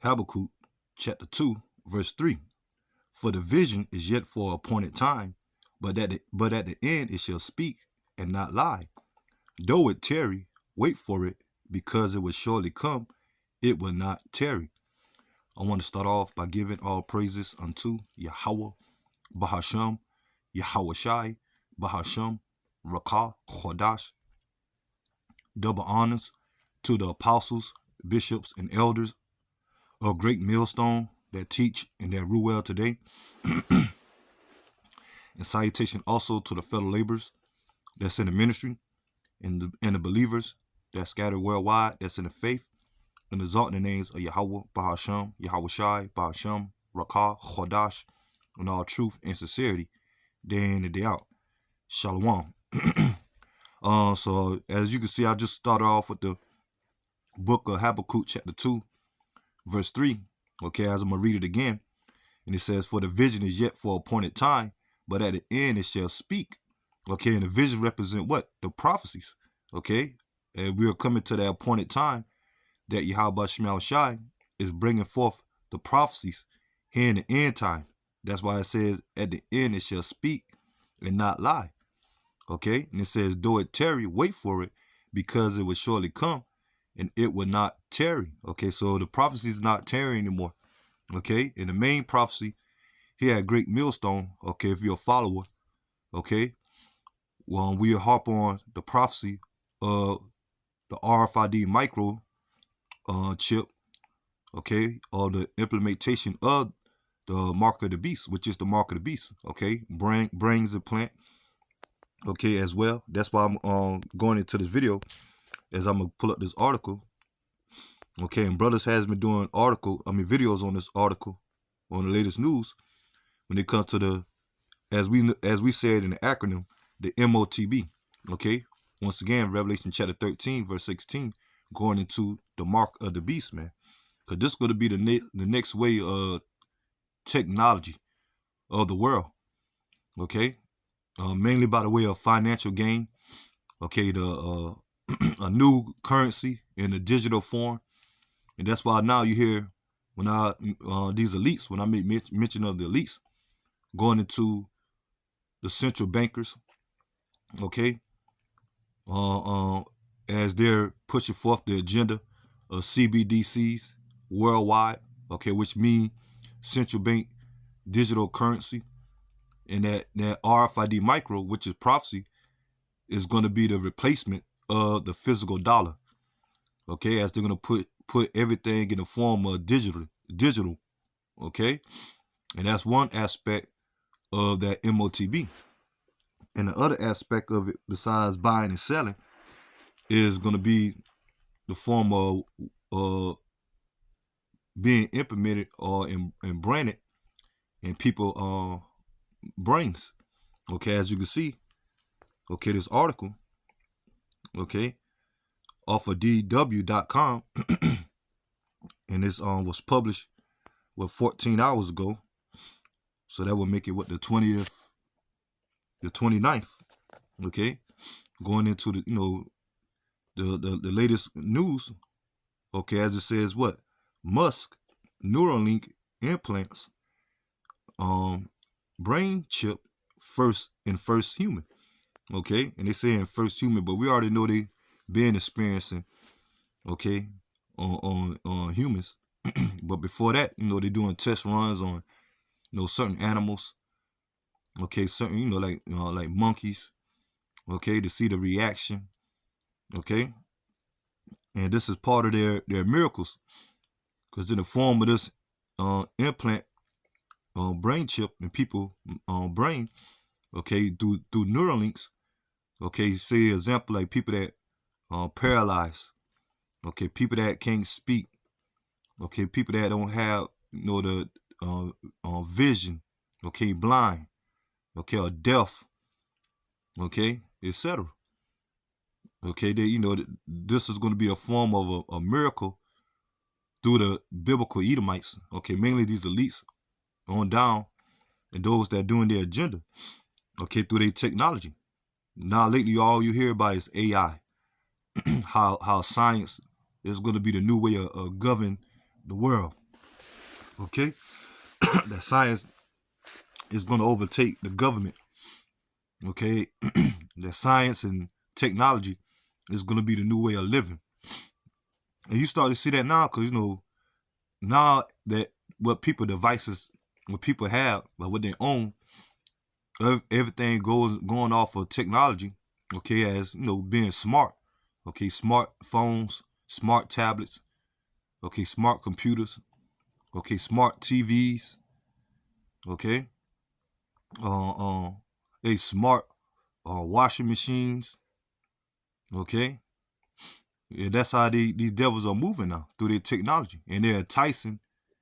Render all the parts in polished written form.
Habakkuk chapter 2, verse 3. For the vision is yet for appointed time, but at the end it shall speak and not lie. Though it tarry, wait for it, because it will surely come, it will not tarry. I want to start off by giving all praises unto Yahweh, Bahasham, Yahweh Shai, Bahasham, Rakah, Chodash. Double honors to the apostles, bishops, and elders of Great Millstone that teach and that rule well today. And salutation also to the fellow laborers that's in the ministry and the believers that scattered worldwide that's in the faith, and exalting the names of Yahweh, Bahasham, Yahweh Shai, Bahasham, Rakah, Chodash, in all truth and sincerity, day in and day out. Shalom. So as you can see, I just started off with the book of Habakkuk chapter 2, verse 3. Okay, as I'm going to read it again. And it says, for the vision is yet for appointed time, but at the end it shall speak. Okay, and the vision represent what? The prophecies. Okay, and we are coming to that appointed time that Yahweh Shemel Shai is bringing forth the prophecies here in the end time. That's why it says at the end it shall speak and not lie. Okay, and it says, though it tarry, wait for it, because it will surely come and it will not tarry. Okay, so the prophecy is not tarrying anymore. Okay, and the main prophecy here at Great Millstone, okay, if you're a follower, okay, well, we harp on the prophecy of the RFID micro chip, okay, or the implementation of the mark of the beast, which is the mark of the beast, okay, brains implant, okay, as well. That's why I'm going into this video, as I'm gonna pull up this article, okay, and brothers has been doing videos on this article on the latest news when it comes to the, as we said in the acronym, the M.O.T.B, okay. Once again, Revelation chapter 13, verse 16, going into the mark of the beast, man. Because this is going to be the next way of technology of the world, okay? Mainly by the way of financial gain, okay? The a new currency in a digital form. And that's why now you hear when these elites, when I make mention of the elites, going into the central bankers, okay? As they're pushing forth the agenda of CBDCs worldwide, okay, which mean central bank digital currency, and that RFID micro, which is prophecy, is going to be the replacement of the physical dollar, okay, as they're going to put everything in the form of digital, okay, and that's one aspect of that M.O.T.B. And the other aspect of it, besides buying and selling, is going to be the form of being implemented or and branded in people's brains. Okay, as you can see, okay, this article, okay, off of DW.com, and this was published 14 hours ago. So that would make it the 29th, okay, going into the the latest news, okay, as it says what? Musk Neuralink implants brain chip first human, okay, and they say in first human, but we already know they been experiencing, okay, on humans, but before that, they're doing test runs on certain animals, okay, certain like monkeys, okay, to see the reaction, okay, and this is part of their miracles, because in the form of this implant brain chip in people brain, okay, through Neuralinks, okay, say example like people that paralyzed, okay, people that can't speak, okay, people that don't have the vision, okay, blind, okay, or deaf, okay, etc. Okay, they this is going to be a form of a miracle through the biblical Edomites, okay, mainly these elites on down, and those that are doing their agenda, okay, through their technology. Now lately all you hear about is AI, how science is going to be the new way of govern the world, Okay, that science is going to overtake the government. Okay, that science and technology is going to be the new way of living, and you start to see that now because now that what people devices, what people have, but what they own, everything going off of technology. Okay, as being smart. Okay, smartphones, smart tablets. Okay, smart computers. Okay, smart TVs. Okay, uh, uh, a smart washing machines. Okay, yeah, that's how these devils are moving now through their technology, and they're enticing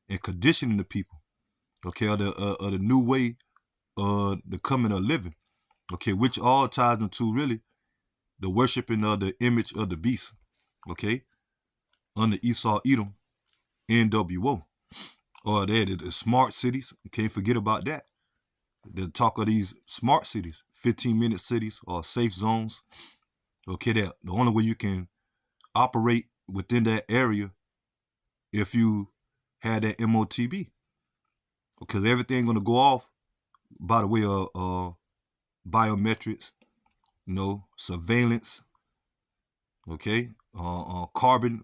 and conditioning the people. Okay, of the new way the coming of living. Okay, which all ties into really the worshiping of the image of the beast. Okay, under Esau Edom, NWO. Or the smart cities. You can't forget about that. The talk of these smart cities, 15-minute cities or safe zones. Okay, that the only way you can operate within that area if you had that M.O.T.B. Because everything gonna go off by the way of biometrics, surveillance, okay, carbon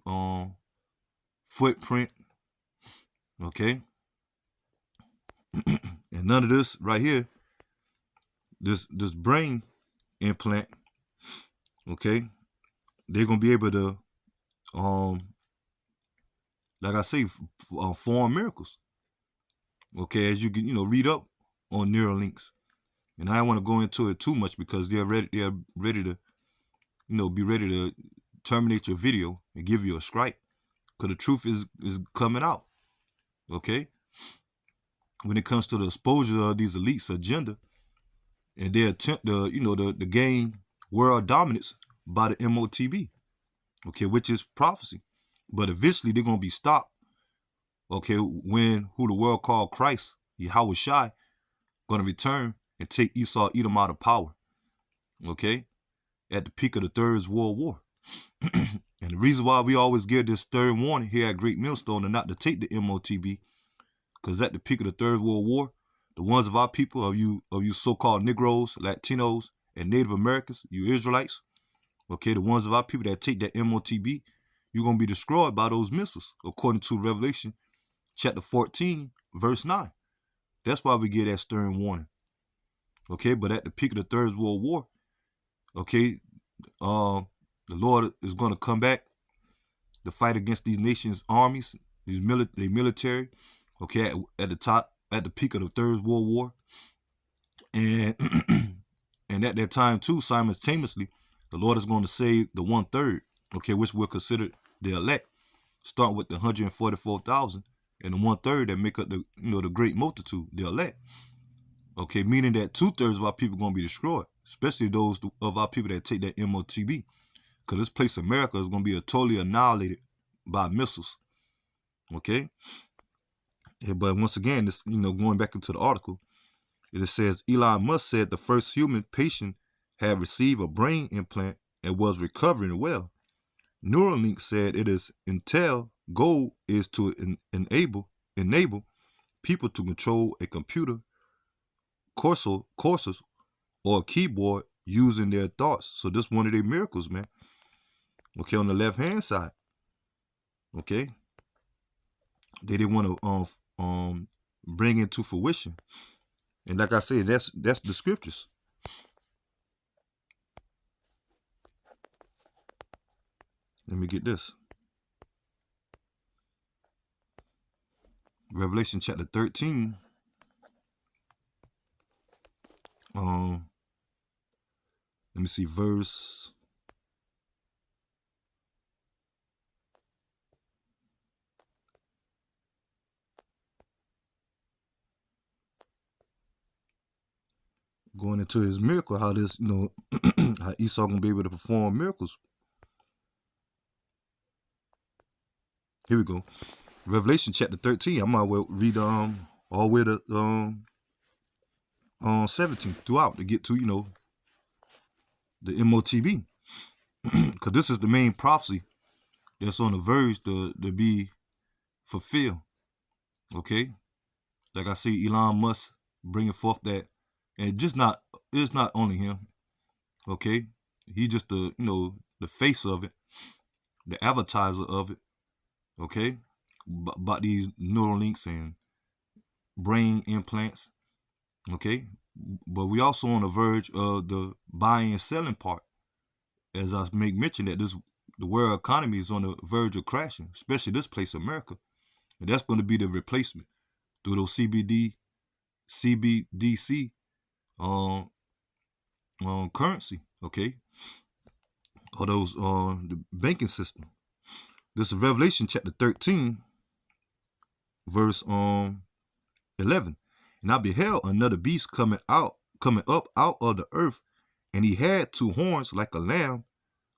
footprint, okay, and none of this right here, this brain implant, okay, they're gonna be able to, um, like I say, form miracles, okay, as you can read up on Neuralinks, and I don't want to go into it too much because they're ready to be ready to terminate your video and give you a strike because the truth is coming out, okay, when it comes to the exposure of these elites agenda and their attempt to to gain world dominance by the M.O.T.B. Okay, which is prophecy, but eventually they're gonna be stopped. Okay, when who the world called Christ, Yahweh Shai, gonna return and take Esau Edom out of power. Okay, at the peak of the Third World War, and the reason why we always give this third warning here at Great Millstone and not to take the M.O.T.B. because at the peak of the Third World War, the ones of our people, of you so-called Negroes, Latinos, and Native Americans, you Israelites, okay, the ones of our people that take that M.O.T.B., you're going to be destroyed by those missiles, according to Revelation chapter 14, verse 9. That's why we get that stern warning, okay? But at the peak of the Third World War, okay, the Lord is going to come back to fight against these nations' armies, these military, okay, at the top, at the peak of the Third World War, and and at that time too, simultaneously, the Lord is going to save the 1/3, okay, which we're considered the elect, start with the 144,000, and the 1/3 that make up the great multitude, the elect, okay, meaning that 2/3 of our people are going to be destroyed, especially those of our people that take that M.O.T.B. Because this place, America, is going to be totally annihilated by missiles, okay. Yeah, but once again, this going back into the article, it says Elon Musk said the first human patient had received a brain implant and was recovering well. Neuralink said it is Intel goal is to enable people to control a computer, cursor, or a keyboard using their thoughts. So this is one of their miracles, man. Okay, on the left hand side, okay, they didn't want to bring into fruition. And like I said, that's the scriptures. Let me get this. Revelation chapter 13. Um, let me see, verse. Going into his miracle, how this, how Esau gonna be able to perform miracles. Here we go. Revelation chapter 13. I might well read all the way to 17 throughout to get to the M.O.T.B. Because this is the main prophecy that's on the verge to be fulfilled. Okay, like I see Elon Musk bringing forth that, and just not it's not only him. Okay, he just the face of it, the advertiser of it. Okay, about these neural links and brain implants. Okay, but we also on the verge of the buying and selling part, as I make mention that the world economy is on the verge of crashing, especially this place, America, and that's going to be the replacement through those CBDC um, currency. Okay, or those the banking system. This is Revelation chapter 13, verse 11. And I beheld another beast coming up out of the earth, and he had two horns like a lamb.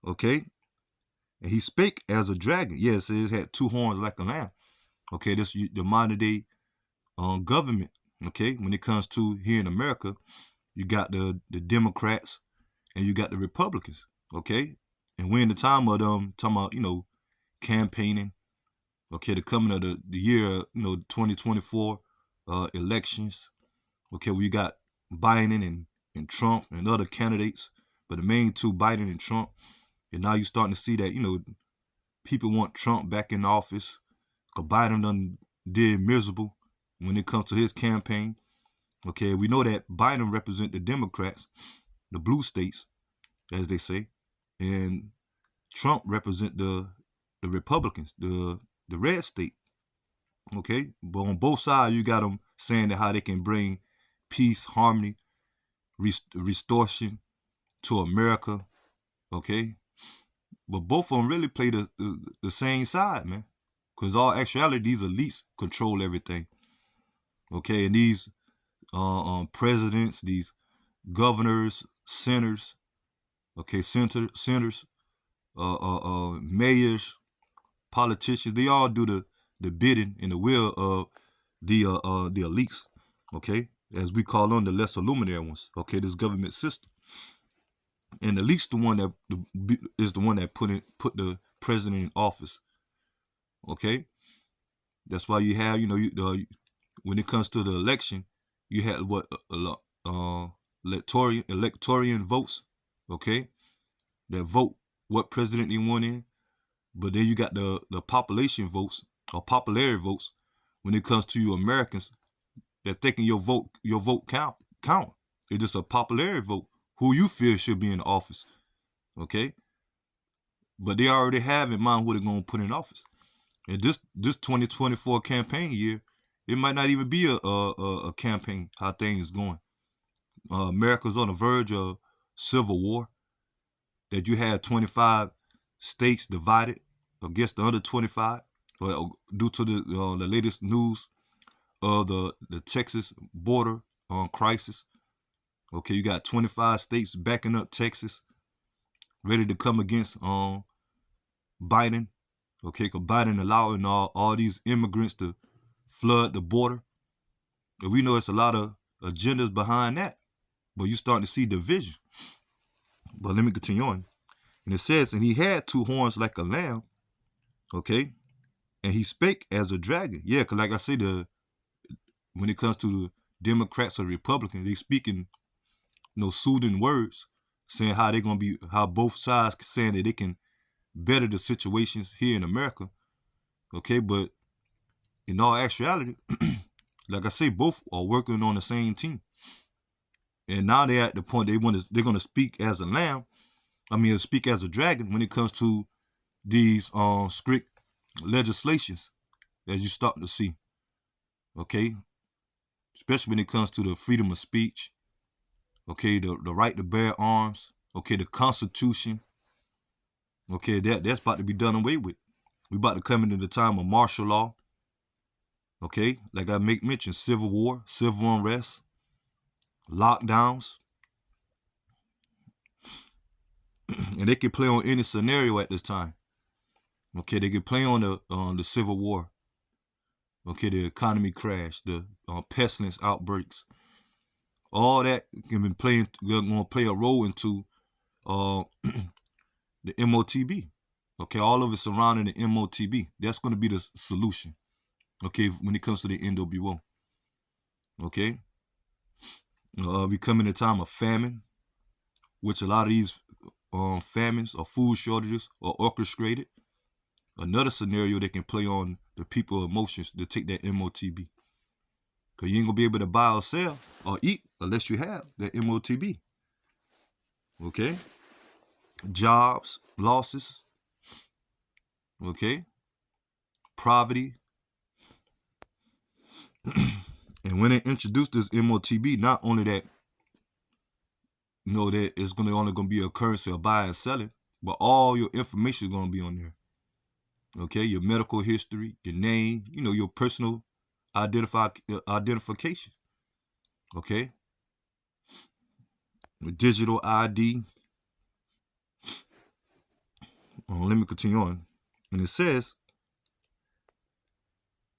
Okay, and he spake as a dragon. Yes, it had two horns like a lamb. Okay, this the modern day government. Okay, when it comes to here in America, you got the Democrats and you got the Republicans. Okay, and we're in the time of them talking about campaigning. Okay, the coming of the year 2024 elections. Okay, we got Biden and Trump and other candidates, but the main two, Biden and Trump. And now you're starting to see that people want Trump back in office. Cause Biden done did miserable when it comes to his campaign. Okay, we know that Biden represent the Democrats, the blue states, as they say, and Trump represent the Republicans, the red state. Okay, but on both sides you got them saying that how they can bring peace, harmony, restoration to America. Okay, but both of them really play the same side, man. Because all actuality, these elites control everything. Okay, and these presidents, these governors, senators, okay, senators, mayors, politicians, they all do the bidding and the will of the elites. Okay, as we call them, the lesser luminary ones. Okay, this government system, and the elites the one that is the one that put the president in office. Okay, that's why you have when it comes to the election, you had what electorian votes. Okay, that vote what president they want in. But then you got the population votes or popularity votes when it comes to you Americans that thinking your vote count. It's just a popularity vote. Who you feel should be in office. Okay? But they already have in mind who they're gonna put in office. And this 2024 campaign year, it might not even be a campaign, how things going. America's on the verge of civil war, that you had 25 states divided against the other 25, due to the latest news of the Texas border crisis. Okay, you got 25 states backing up Texas, ready to come against Biden. Okay, because Biden allowing all these immigrants to flood the border. And we know it's a lot of agendas behind that, but you starting to see division. But let me continue on. And it says, and he had two horns like a lamb. Okay, and he spake as a dragon. Yeah, because like I say, when it comes to the Democrats or Republicans, they speaking soothing words, saying how they gonna be, how both sides saying that they can better the situations here in America. Okay, but in all actuality, like I say, both are working on the same team. And now they're at the point they're gonna speak as a lamb. I mean, speak as a dragon when it comes to these strict legislations, as you start to see. Okay, especially when it comes to the freedom of speech. Okay, the right to bear arms. Okay, the Constitution. Okay, that's about to be done away with. We about to come into the time of martial law. Okay, like I make mention, civil war, civil unrest, lockdowns, and they can play on any scenario at this time. Okay, they can play on the civil war. Okay, the economy crash, the pestilence outbreaks, all that can be playing. Going to play a role into uh, the M.O.T.B. Okay, all of it surrounding the M.O.T.B. That's going to be the solution. Okay, when it comes to the NWO. Okay, we come in a time of famine, which a lot of these famines or food shortages are orchestrated. Another scenario that can play on the people's emotions to take that M.O.T.B. Because you ain't going to be able to buy or sell or eat unless you have that M.O.T.B. Okay? Jobs, losses, okay? Poverty. And when they introduced this M.O.T.B., not only that, that it's only going to be a currency of buying and selling, but all your information is going to be on there. Okay? Your medical history, your name, your personal identification. Okay? Digital ID. Let me continue on. And it says,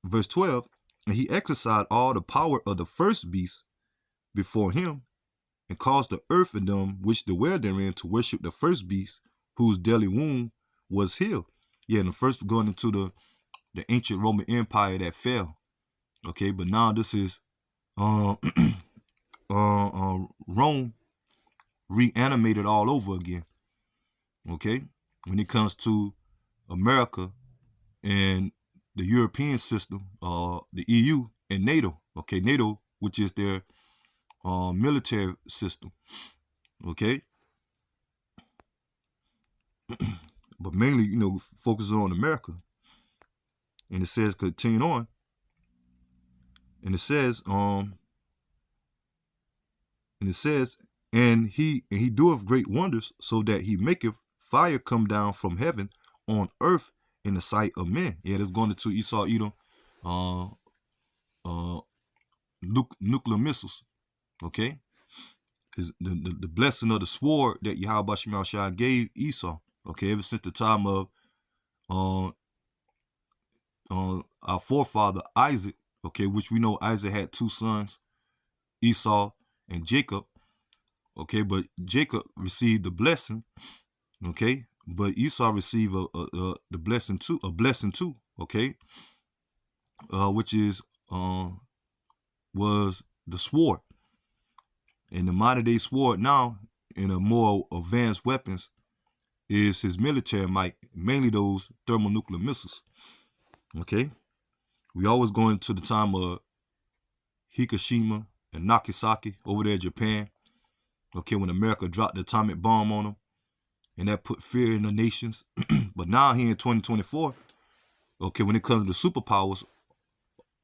verse 12, and he exercised all the power of the first beast before him, and caused the earth and them which dwell therein to worship the first beast, whose deadly wound was healed. Yeah, and the first going into the ancient Roman Empire that fell. Okay, but now this is Rome reanimated all over again. Okay, when it comes to America and the European system, the EU and NATO. Okay, NATO, which is their military system. Okay, but mainly, focusing on America. And it says, continue on, and it says, and he doeth great wonders, so that he maketh fire come down from heaven on earth in the sight of men. Yeah, that's going into Esau, Edom, uh, uh, nuclear missiles. Okay, the blessing of the sword that Yahweh Shema Shai gave Esau. Okay, ever since the time of uh, our forefather Isaac. Okay, which we know Isaac had two sons, Esau and Jacob. Okay, but Jacob received the blessing. Okay, but Esau received the blessing too, a blessing too. Okay, which is was the sword, and the modern day sword now in a more advanced weapons is his military might, mainly those thermonuclear missiles. Okay, we always go into the time of Hiroshima and Nagasaki over there in Japan. Okay, when America dropped the atomic bomb on them, and that put fear in the nations. But now here in 2024, okay, when it comes to superpowers,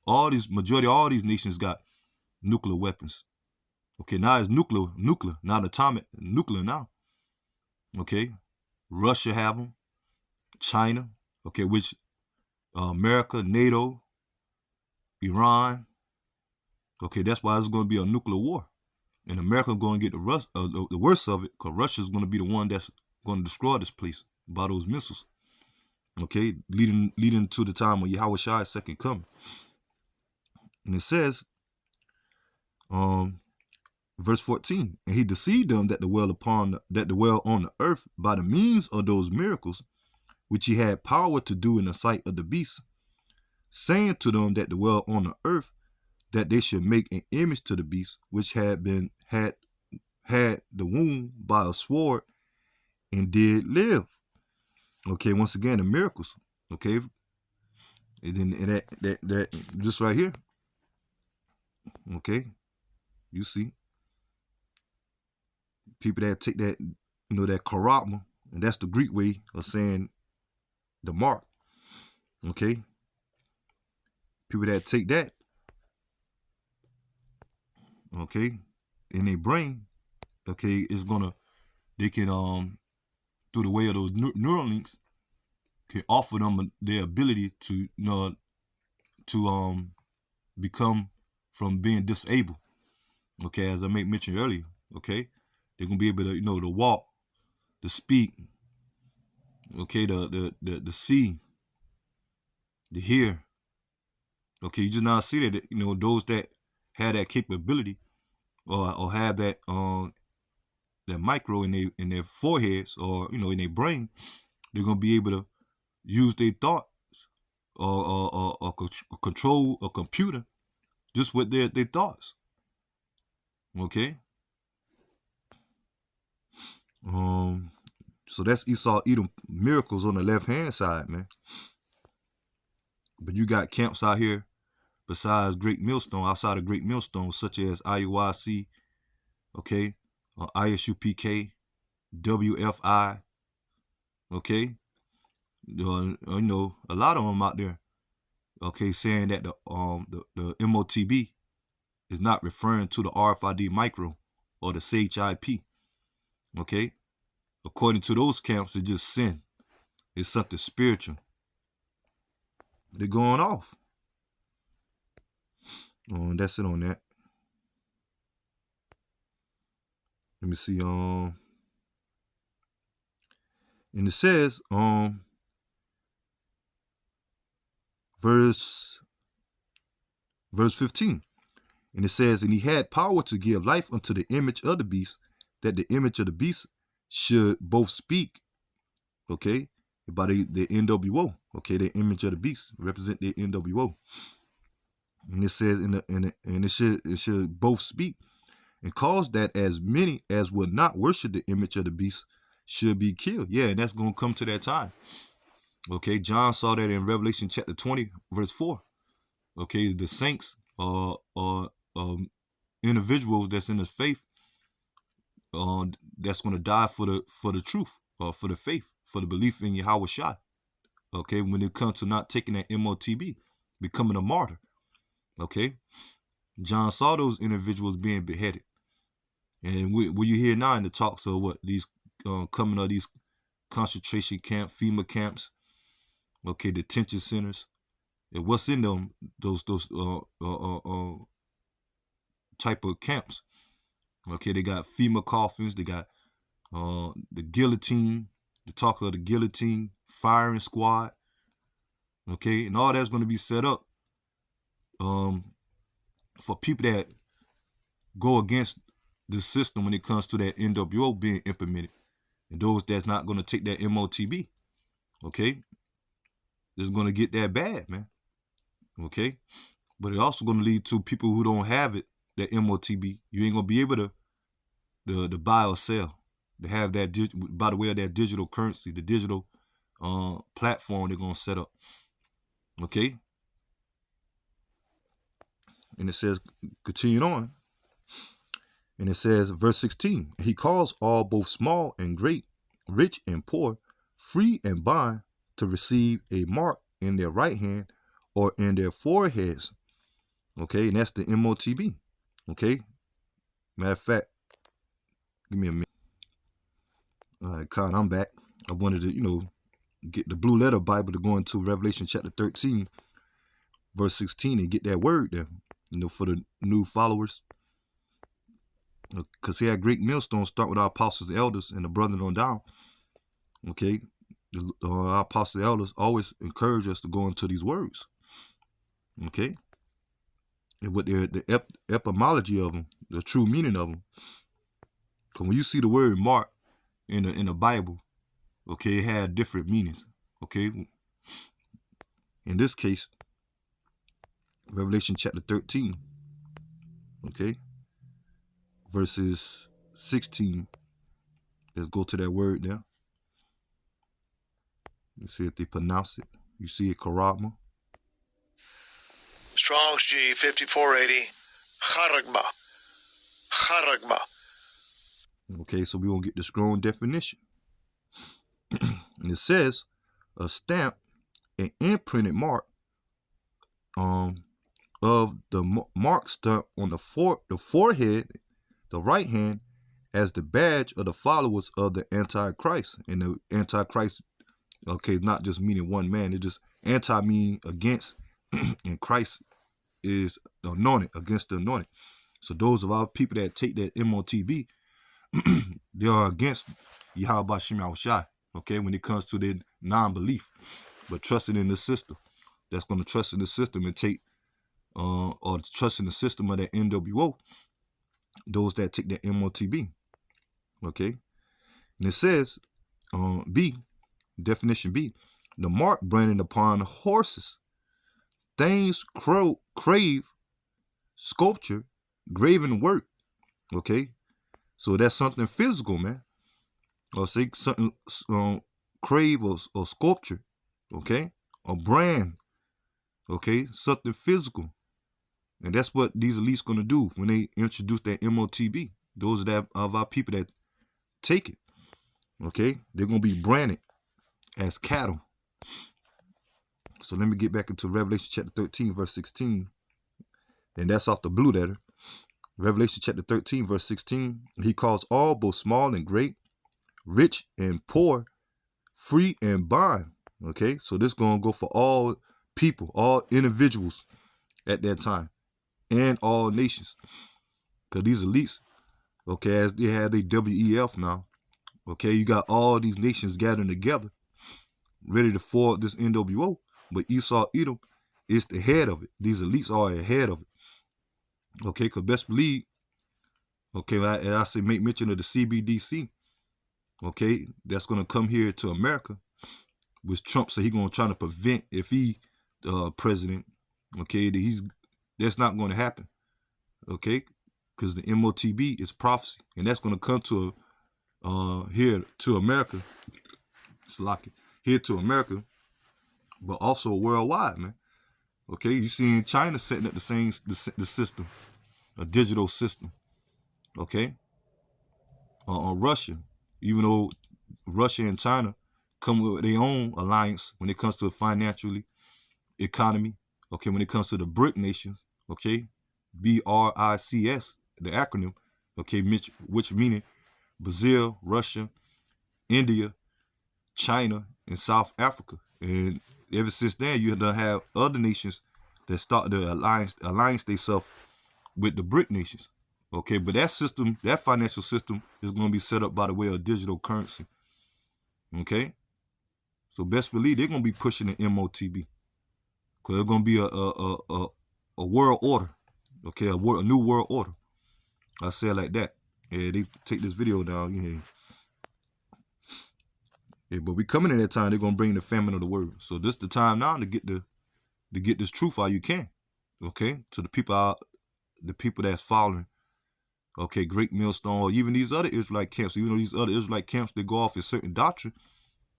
all these nations got nuclear weapons. Okay, now it's nuclear, not atomic, nuclear now. Okay, Russia have them, China, okay, which America, NATO, Iran. Okay, that's why it's going to be a nuclear war, and America going to get the worst of it, because Russia's going to be the one that's going to destroy this place by those missiles. Okay, leading to the time of Yahweh Shai's second coming. And it says, verse 14, and he deceived them that dwell on the earth by the means of those miracles which he had power to do in the sight of the beast, saying to them that dwell on the earth that they should make an image to the beast which had the wound by a sword and did live. Okay, once again the miracles. Okay, and then that just right here. Okay, you see people that take that, that charagma, and that's the Greek way of saying the mark. Okay, people that take that, okay, in their brain, okay, they can through the way of those neural links, can offer them their ability to become from being disabled. Okay, as I mentioned earlier. Okay, they're gonna be able to to walk, to speak. Okay, the see, the hear. Okay, you just now see that those that have that capability or have that micro in their foreheads or in their brain, they're gonna be able to use their thoughts or control a computer just with their thoughts. Okay. So that's Esau Edom miracles on the left hand side, man. But you got camps out here besides Great Millstone, outside of Great Millstone, such as IUIC, okay, ISUPK, WFI, okay. A lot of them out there, okay, saying that the M.O.T.B is not referring to the RFID micro or the SHIP, okay. According to those camps, it's just sin. It's something spiritual. They're going off. That's it on that. Let me see. And it says, verse 15. And it says, and he had power to give life unto the image of the beast, that the image of the beast should both speak, okay, by the NWO, okay, the image of the beast represent the NWO. And it says it should both speak, and cause that as many as would not worship the image of the beast should be killed. Yeah, and that's gonna come to that time. Okay, John saw that in Revelation chapter 20, verse 4. Okay, the saints are individuals that's in the faith, that's gonna die for the truth, for the faith, for the belief in Yahweh Shai. Okay, when it comes to not taking that M.O.T.B, becoming a martyr. Okay, John saw those individuals being beheaded, and what you hear now in the talks of what these coming of these concentration camp, FEMA camps, okay, detention centers, and what's in them, those type of camps. Okay, they got FEMA coffins, they got the guillotine, the talk of the guillotine, firing squad. Okay, and all that's going to be set up for people that go against the system when it comes to that NWO being implemented, and those that's not going to take that M.O.T.B. Okay, it's going to get that bad, man. Okay, but it's also going to lead to people who don't have it, that M.O.T.B. You ain't going to be able to buy or sell, to have that by the way of that digital currency, the digital platform they're going to set up. Okay, and it says, continuing on, and it says, verse 16, he calls all, both small and great, rich and poor, free and bond, to receive a mark in their right hand or in their foreheads. Okay, and that's the M.O.T.B. Okay, matter of fact, give me a minute. All right, Con, I'm back. I wanted to, get the blue letter Bible to go into Revelation chapter 13, verse 16, and get that word there, for the new followers. Because he had Great Millstone start with our apostles, the elders, and the brethren on down. Okay, our apostles, the elders always encourage us to go into these words. Okay, and with the etymology of them, the true meaning of them. Because when you see the word mark in the Bible, okay, it had different meanings. Okay, in this case, Revelation chapter 13, okay, verses 16. Let's go to that word there. Let's see if they pronounce it. You see it, Karama. Strong's G 5480. Charagma. Charagma. Okay, so we're going to get the strong definition. And it says, a stamp, an imprinted mark of the mark stamp on the forehead, the right hand, as the badge of the followers of the Antichrist. And the Antichrist, okay, not just meaning one man. It just anti meaning against, and Christ is anointed, against the anointed. So those of our people that take that M.O.T.B, they are against Yahweh Shem Yahushai, okay, when it comes to their non-belief, but trusting in the system. That's going to trust in the system and take, or trust in the system of that NWO, those that take that M.O.T.B, okay. And it says, B, definition B, the mark branded upon horses, things crave sculpture, graven work. Okay, so that's something physical, man. Or say something crave or sculpture. Okay, a brand. Okay, something physical, and that's what these elites gonna do when they introduce that M.O.T.B. Those are that of our people that take it. Okay, they're gonna be branded as cattle. So let me get back into Revelation chapter 13, verse 16. And that's off the blue letter. Revelation chapter 13, verse 16. He calls all, both small and great, rich and poor, free and bond. Okay, so this going to go for all people, all individuals at that time, and all nations. Because these elites, okay, as they have their WEF now, okay, you got all these nations gathering together, ready to forward this NWO. But Esau Edom is the head of it. These elites are ahead of it. Okay, because best believe, okay, I say make mention of the CBDC, okay, that's going to come here to America, which Trump said he's going to try to prevent if he president, okay, that's not going to happen, okay, because the M.O.T.B. is prophecy, and that's going to come to here to America, it's like here to America, but also worldwide, man. Okay, you seeing China setting up the system, a digital system, okay, on Russia, even though Russia and China come with their own alliance when it comes to financially, economy, okay, when it comes to the BRIC nations, okay, BRICS, the acronym, okay, which meaning Brazil, Russia, India, China, and South Africa. And ever since then, you have other nations that start to alliance themselves with the BRIC nations. Okay, but that system, that financial system is going to be set up by the way of digital currency. Okay, so best believe they're going to be pushing the M.O.T.B. because it's going to be a world order. Okay, a new world order. I say it like that. Yeah, they take this video down. Yeah, but we coming in that time. They're going to bring the famine of the word. So this the time now to get this truth all you can. Okay, to the people that's following. Okay, Great Millstone, or even these other Israelite camps. Even though these other Israelite camps, they go off in certain doctrine.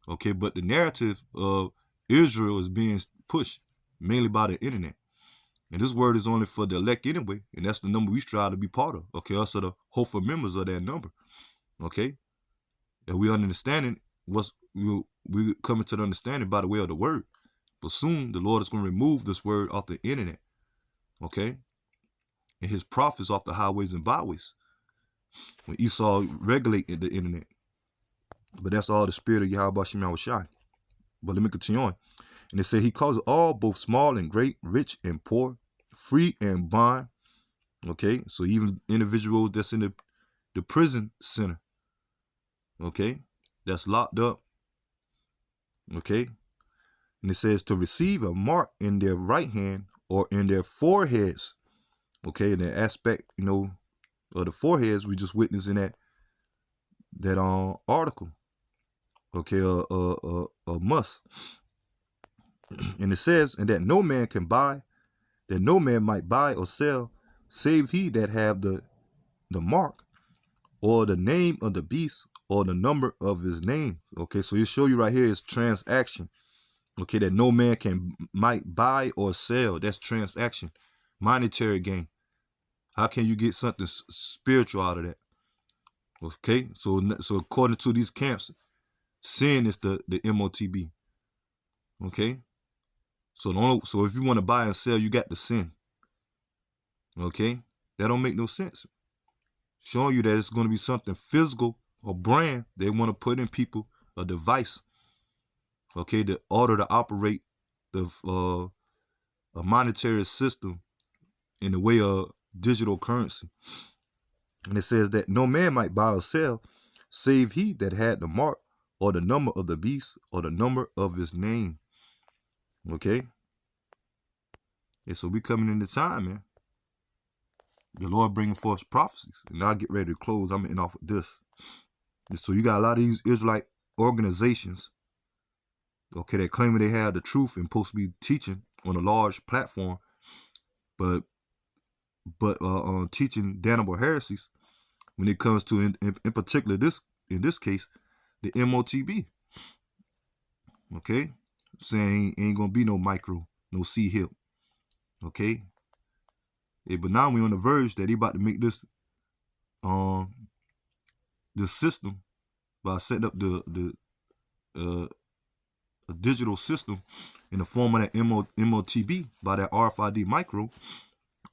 Okay, but the narrative of Israel is being pushed mainly by the internet. And this word is only for the elect anyway. And that's the number we strive to be part of. Okay, us are the hopeful members of that number. Okay. And we understanding we coming to the understanding by the way of the word. But soon the Lord is going to remove this word off the internet. Okay. And his prophets off the highways and byways. When Esau regulated the internet. But that's all the spirit of Yahweh Shema Shai. But let me continue on. And it said he calls all, both small and great, rich and poor, free and bond. Okay, so even individuals that's in the prison center, okay, that's locked up. Okay, and it says to receive a mark in their right hand or in their foreheads. Okay, in the aspect, of the foreheads, we just witnessed in that article. Okay, a must. And it says, and that no man can buy, that no man might buy or sell, save he that have the mark, or the name of the beast, or the number of his name. Okay, so you show you right here is transaction. Okay, that no man might buy or sell. That's transaction, monetary gain. How can you get something spiritual out of that? Okay, so according to these camps, sin is the M.O.T.B. Okay, so if you want to buy and sell, you got to sin. Okay, that don't make no sense. Showing you that it's going to be something physical, a brand they want to put in people, a device. Okay, the order to operate a monetary system in the way of digital currency. And it says that no man might buy or sell, save he that had the mark, or the number of the beast, or the number of his name. Okay? And so we coming into time, man. The Lord bringing forth prophecies. And I'll get ready to close. I'm ending off with this. And so you got a lot of these Israelite organizations, okay, that claiming they have the truth and supposed to be teaching on a large platform, but teaching damnable heresies when it comes to in particular in this case the M.O.T.B. Okay, saying ain't gonna be no micro, no C hip. Okay, but now we on the verge that he about to make this system by setting up a digital system in the form of that M.O.T.B. by that RFID micro.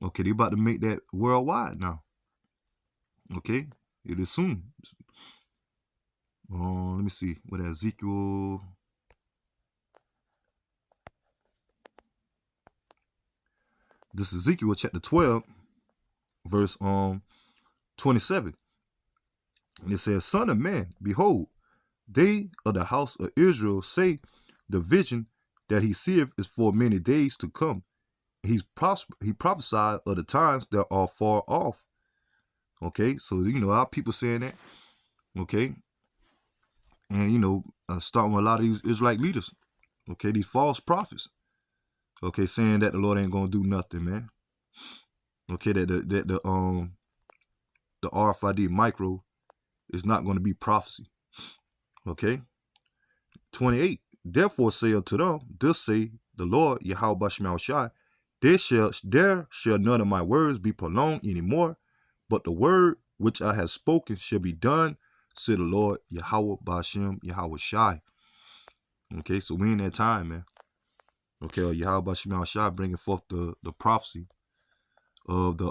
Okay, they about to make that worldwide now. Okay, it is soon. Let me see what Ezekiel. This is Ezekiel chapter 12, verse 27. And it says, Son of man, behold, they of the house of Israel say the vision that he seeth is for many days to come. He prophesied of the times that are far off. Okay, so our people saying that. Okay, and starting with a lot of these Israelite leaders. Okay, these false prophets. Okay, saying that the Lord ain't gonna do nothing, man. Okay, that the RFID micro is not going to be prophecy. Okay, 28. Therefore say unto them, thus say the Lord Yahweh Bashmal Shai, there shall none of my words be prolonged anymore, but the word which I have spoken shall be done, said the Lord Yahweh Bashem Yahweh Shai. Okay, so we in that time, man. Okay, Yahweh Bashmal Shai bringing forth the prophecy of the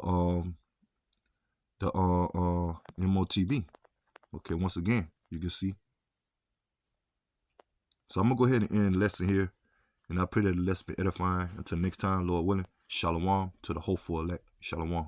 M.O.T.B. Okay, once again, you can see. So I'm going to go ahead and end the lesson here. And I pray that the lesson be edifying. Until next time, Lord willing, shalom to the hopeful elect. Shalom.